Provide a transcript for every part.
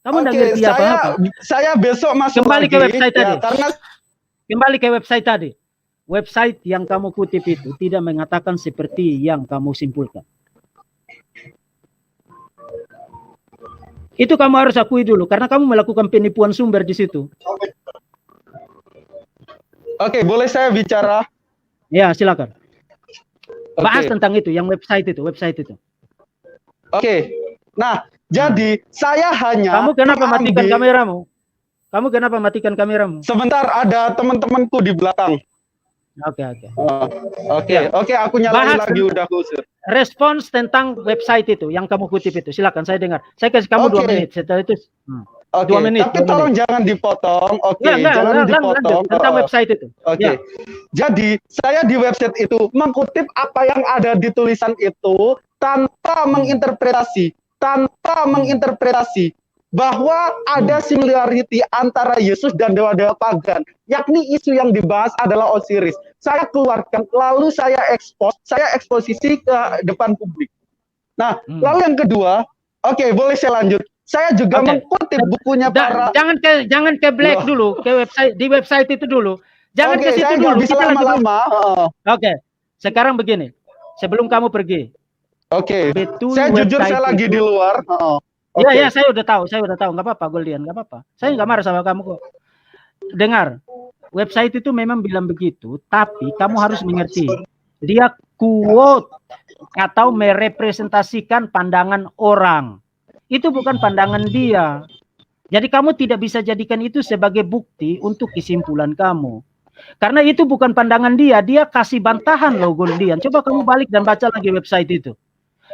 Kamu nggak ngerti apa-apa. Saya besok masuk kembali lagi, ke website ya, tadi. Karena Kembali ke website tadi. Website yang kamu kutip itu tidak mengatakan seperti yang kamu simpulkan. Itu kamu harus akui dulu, karena kamu melakukan penipuan sumber di situ. Oke, boleh saya bicara? Ya, silakan. Bahas tentang itu, yang website itu. Oke. Nah, jadi saya hanya... Kamu kenapa matikan kameramu? Kamu kenapa matikan kameramu? Sebentar, ada teman-temanku di belakang. Oke, aku nyalain lagi, udah khusus. Respons tentang website itu yang kamu kutip itu, silakan, saya dengar. Saya kasih kamu 2 menit, setelah itu 2 menit. Tapi tolong jangan dipotong. Jangan dipotong. Tentang website itu. Jadi saya di website itu mengutip apa yang ada di tulisan itu tanpa menginterpretasi, bahwa ada similarity antara Yesus dan dewa-dewa pagan, yakni isu yang dibahas adalah Osiris. Saya keluarkan, lalu saya eksposisi ke depan publik. Nah, lalu yang kedua, boleh saya lanjut. Saya juga mengutip bukunya para... Jangan ke black dulu, ke website, di website itu dulu. Jangan ke situ dulu. Bisa lama-lama. Sekarang begini, sebelum kamu pergi. Saya jujur, saya lagi di luar. Iya, saya udah tahu, nggak apa-apa, Goldian, nggak apa-apa. Saya nggak marah sama kamu kok. Dengar, website itu memang bilang begitu, tapi kamu harus mengerti, dia quote atau merepresentasikan pandangan orang. Itu bukan pandangan dia. Jadi kamu tidak bisa jadikan itu sebagai bukti untuk kesimpulan kamu. Karena itu bukan pandangan dia, dia kasih bantahan loh, Goldian. Coba kamu balik dan baca lagi website itu.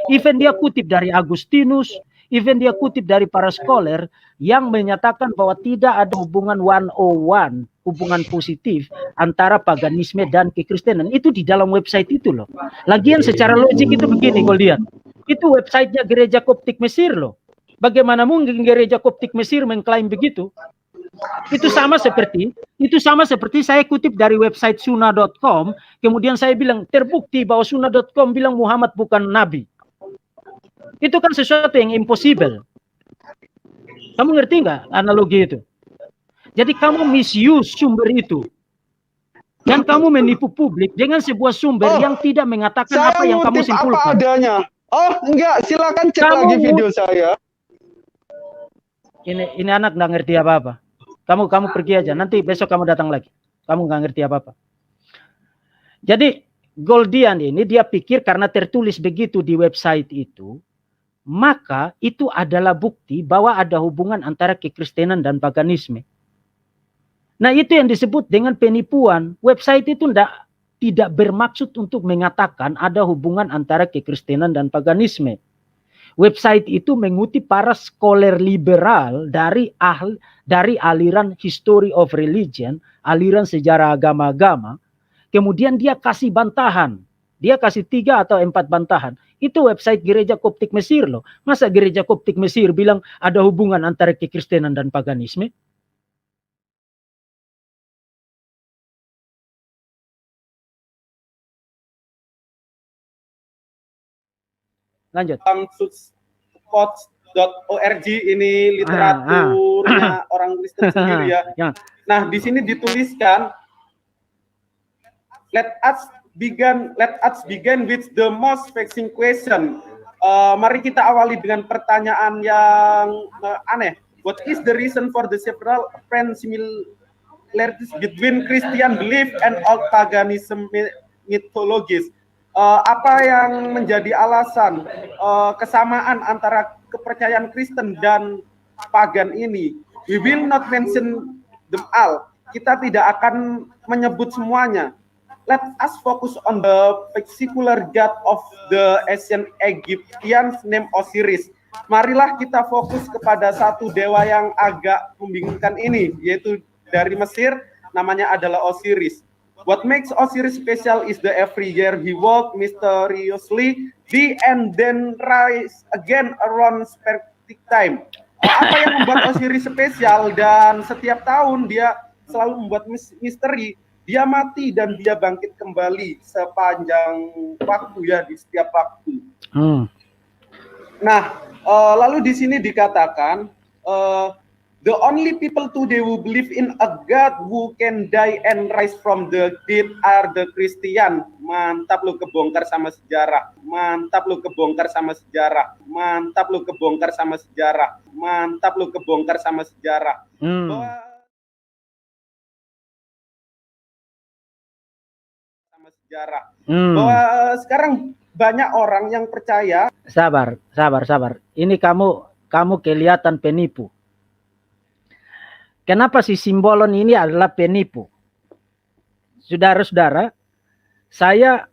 Even dia kutip dari Agustinus, even dia kutip dari para scholar yang menyatakan bahwa tidak ada hubungan 101, hubungan positif antara paganisme dan kekristenan. Itu di dalam website itu loh. Lagian secara logik itu begini, Goldian. Itu websitenya gereja Koptik Mesir loh. Bagaimana mungkin gereja Koptik Mesir mengklaim begitu? Itu sama seperti saya kutip dari website Sunnah.com, kemudian saya bilang terbukti bahwa Sunnah.com bilang Muhammad bukan nabi. Itu kan sesuatu yang impossible. Kamu ngerti nggak analogi itu? Jadi kamu misuse sumber itu. Dan kamu menipu publik dengan sebuah sumber yang tidak mengatakan apa yang kamu simpulkan. Apa adanya. Enggak, silakan cek lagi video saya. Ini anak nggak ngerti apa-apa. Kamu pergi aja, nanti besok kamu datang lagi. Kamu nggak ngerti apa-apa. Jadi Goldian ini dia pikir karena tertulis begitu di website itu, maka itu adalah bukti bahwa ada hubungan antara kekristenan dan paganisme. Nah, itu yang disebut dengan penipuan. Website itu tidak bermaksud untuk mengatakan ada hubungan antara kekristenan dan paganisme. Website itu mengutip para scholar liberal dari aliran history of religion, aliran sejarah agama-agama. Kemudian dia kasih bantahan. Dia kasih 3 atau 4 bantahan. Itu website gereja Koptik Mesir loh. Masa gereja Koptik Mesir bilang ada hubungan antara kekristenan dan paganisme? Lanjut. Suits.org ini literaturnya orang Kristen sendiri ya. Nah, di sini dituliskan let us begin with the most vexing question. Mari kita awali dengan pertanyaan yang aneh. What is the reason for the several apparent similarities between Christian belief and old paganism mythologies? Apa yang menjadi alasan kesamaan antara kepercayaan Kristen dan pagan ini? We will not mention them all. Kita tidak akan menyebut semuanya. Let us focus on the particular god of the ancient Egyptians named Osiris. Marilah kita fokus kepada satu dewa yang agak membingungkan ini, yaitu dari Mesir, namanya adalah Osiris. What makes Osiris special is the every year he walk mysteriously, and then rise again around specific time. Apa yang membuat Osiris spesial dan setiap tahun dia selalu membuat misteri. Dia mati dan dia bangkit kembali sepanjang waktu ya, di setiap waktu. Nah, lalu di sini dikatakan The only people today who believe in a God who can die and rise from the dead are the Christian. Mantap lu, kebongkar sama sejarah. Mantap lu, kebongkar sama sejarah. Mantap lu, kebongkar sama sejarah. Mantap lu, kebongkar sama sejarah. Sama sejarah. Bahwa sekarang banyak orang yang percaya. Sabar. Ini kamu kelihatan penipu. Kenapa si Simbolon ini adalah penipu? Saudara-saudara, saya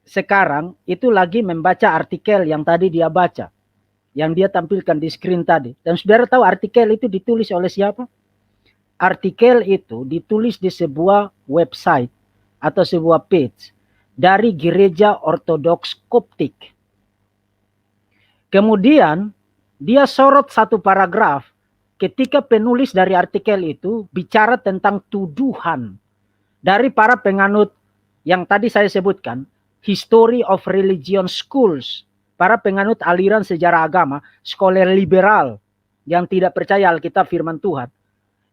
sekarang itu lagi membaca artikel yang tadi dia baca. Yang dia tampilkan di screen tadi. Dan saudara tahu artikel itu ditulis oleh siapa? Artikel itu ditulis di sebuah website atau sebuah page dari Gereja Ortodoks Koptik. Kemudian dia sorot satu paragraf ketika penulis dari artikel itu bicara tentang tuduhan dari para penganut yang tadi saya sebutkan, History of Religion Schools, para penganut aliran sejarah agama, scholar liberal yang tidak percaya Alkitab firman Tuhan,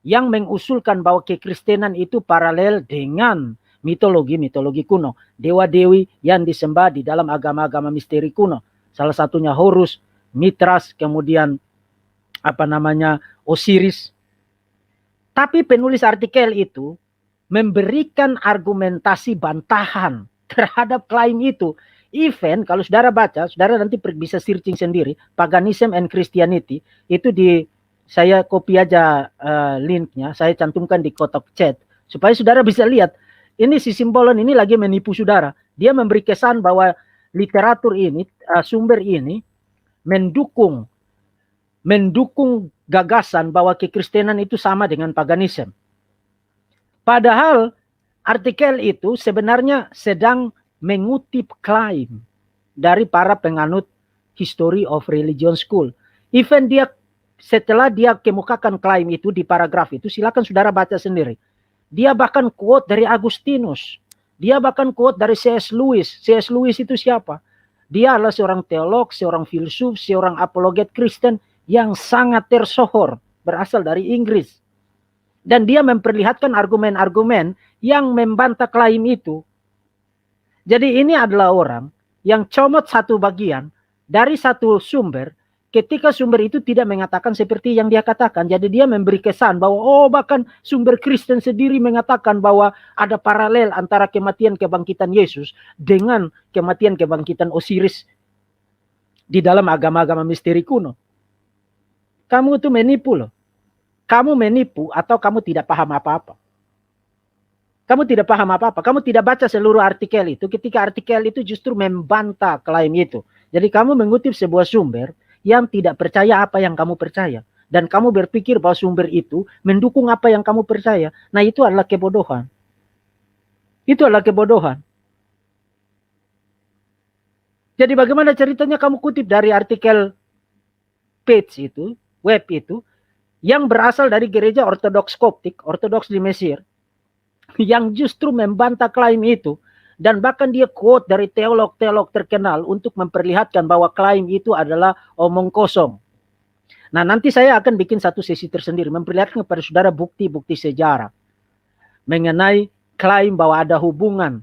yang mengusulkan bahwa kekristenan itu paralel dengan mitologi kuno, dewa-dewi yang disembah di dalam agama-agama misteri kuno. Salah satunya Horus, Mithras, kemudian Osiris. Tapi penulis artikel itu memberikan argumentasi bantahan terhadap klaim itu. Even kalau saudara baca, saudara nanti bisa searching sendiri, Paganism and Christianity, itu saya copy aja linknya, saya cantumkan di kotak chat, supaya saudara bisa lihat, ini si Simbolon ini lagi menipu saudara. Dia memberi kesan bahwa literatur ini, sumber ini, mendukung gagasan bahwa kekristenan itu sama dengan paganisme. Padahal artikel itu sebenarnya sedang mengutip klaim dari para penganut History of Religion School. Even setelah dia kemukakan klaim itu di paragraf itu, silakan saudara baca sendiri. Dia bahkan quote dari Agustinus. Dia bahkan quote dari C.S. Lewis. C.S. Lewis itu siapa? Dia adalah seorang teolog, seorang filsuf, seorang apologet Kristen yang sangat tersohor, berasal dari Inggris. Dan dia memperlihatkan argumen-argumen yang membantah klaim itu. Jadi ini adalah orang yang comot satu bagian dari satu sumber, ketika sumber itu tidak mengatakan seperti yang dia katakan. Jadi dia memberi kesan bahwa bahkan sumber Kristen sendiri mengatakan bahwa ada paralel antara kematian kebangkitan Yesus dengan kematian kebangkitan Osiris di dalam agama-agama misteri kuno. Kamu itu menipu loh. Kamu menipu atau kamu tidak paham apa-apa. Kamu tidak paham apa-apa. Kamu tidak baca seluruh artikel itu. Ketika artikel itu justru membantah klaim itu. Jadi kamu mengutip sebuah sumber yang tidak percaya apa yang kamu percaya. Dan kamu berpikir bahwa sumber itu mendukung apa yang kamu percaya. Nah, itu adalah kebodohan. Itu adalah kebodohan. Jadi bagaimana ceritanya kamu kutip dari artikel page itu, web itu, yang berasal dari Gereja Ortodoks Koptik, Ortodoks di Mesir, yang justru membantah klaim itu, dan bahkan dia quote dari teolog-teolog terkenal untuk memperlihatkan bahwa klaim itu adalah omong kosong. Nah, nanti saya akan bikin satu sesi tersendiri, memperlihatkan kepada saudara bukti-bukti sejarah mengenai klaim bahwa ada hubungan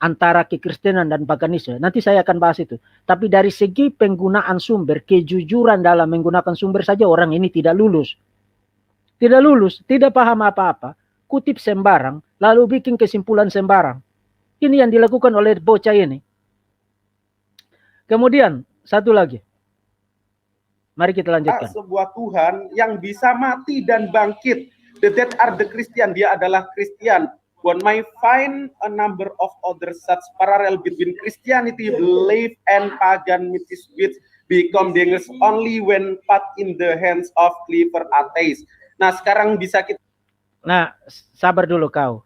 antara kekristenan dan paganisme. Nanti saya akan bahas itu. Tapi dari segi penggunaan sumber, kejujuran dalam menggunakan sumber saja orang ini tidak lulus. Tidak lulus, tidak paham apa-apa, kutip sembarang, lalu bikin kesimpulan sembarang. Ini yang dilakukan oleh bocah ini. Kemudian, satu lagi. Mari kita lanjutkan. Sebuah Tuhan yang bisa mati dan bangkit. The dead are the Christian. Dia adalah Kristen. One might find a number of other such parallel between Christianity, belief, and pagan myths which become dangerous only when put in the hands of clever atheists. Nah, sekarang bisa kita... Nah, sabar dulu kau.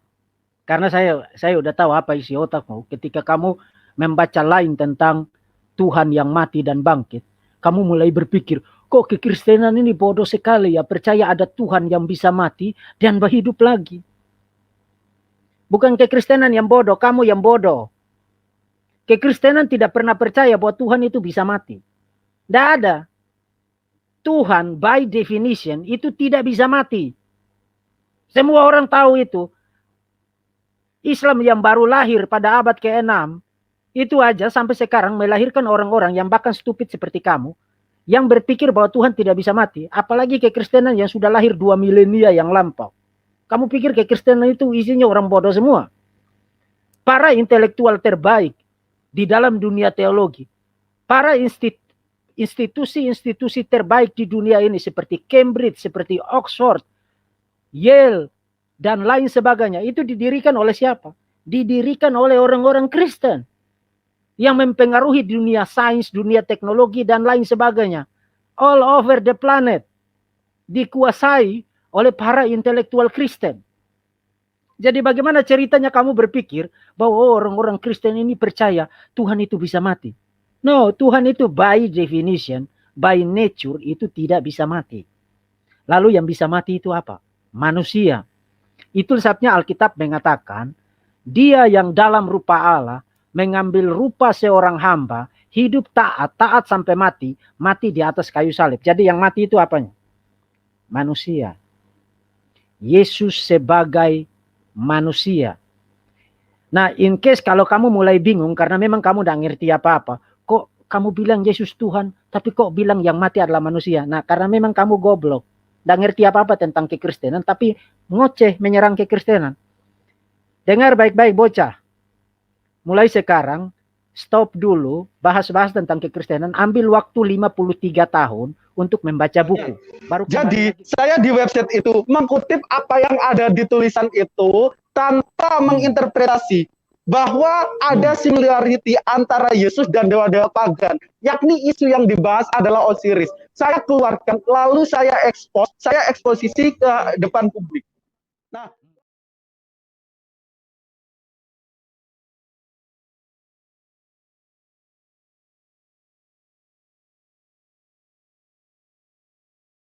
Karena saya udah tahu apa isi otakmu. Ketika kamu membaca lain tentang Tuhan yang mati dan bangkit, kamu mulai berpikir, kok kekristenan ini bodoh sekali ya, percaya ada Tuhan yang bisa mati dan berhidup lagi. Bukan kekristenan yang bodoh, kamu yang bodoh. Kekristenan tidak pernah percaya bahwa Tuhan itu bisa mati. Tidak ada. Tuhan by definition itu tidak bisa mati. Semua orang tahu itu. Islam yang baru lahir pada abad ke-6 itu aja sampai sekarang melahirkan orang-orang yang bahkan stupid seperti kamu, yang berpikir bahwa Tuhan tidak bisa mati. Apalagi kekristenan yang sudah lahir 2 milenia yang lampau. Kamu pikir kekristenan itu isinya orang bodoh semua? Para intelektual terbaik di dalam dunia teologi, para institusi-institusi terbaik di dunia ini seperti Cambridge, seperti Oxford, Yale, dan lain sebagainya, itu didirikan oleh siapa? Didirikan oleh orang-orang Kristen yang mempengaruhi dunia sains, dunia teknologi, dan lain sebagainya. All over the planet. Dikuasai oleh para intelektual Kristen. Jadi bagaimana ceritanya kamu berpikir bahwa orang-orang Kristen ini percaya Tuhan itu bisa mati? No, Tuhan itu by definition, by nature itu tidak bisa mati. Lalu yang bisa mati itu apa? Manusia. Itu saatnya Alkitab mengatakan, dia yang dalam rupa Allah mengambil rupa seorang hamba, hidup taat sampai mati, mati di atas kayu salib. Jadi yang mati itu apanya? Manusia. Yesus sebagai manusia. Nah, in case kalau kamu mulai bingung karena memang kamu tidak ngerti apa-apa, kok kamu bilang Yesus Tuhan, tapi kok bilang yang mati adalah manusia? Nah, karena memang kamu goblok, tidak ngerti apa-apa tentang kekristenan, tapi ngoceh menyerang kekristenan. Dengar baik-baik bocah. Mulai sekarang, stop dulu bahas-bahas tentang kekristenan, ambil waktu 53 tahun untuk membaca buku. Baru jadi saya di website itu mengutip apa yang ada di tulisan itu tanpa menginterpretasi bahwa ada similarity antara Yesus dan dewa-dewa pagan, yakni isu yang dibahas adalah Osiris. Saya keluarkan, lalu saya eksposisi ke depan publik. Nah,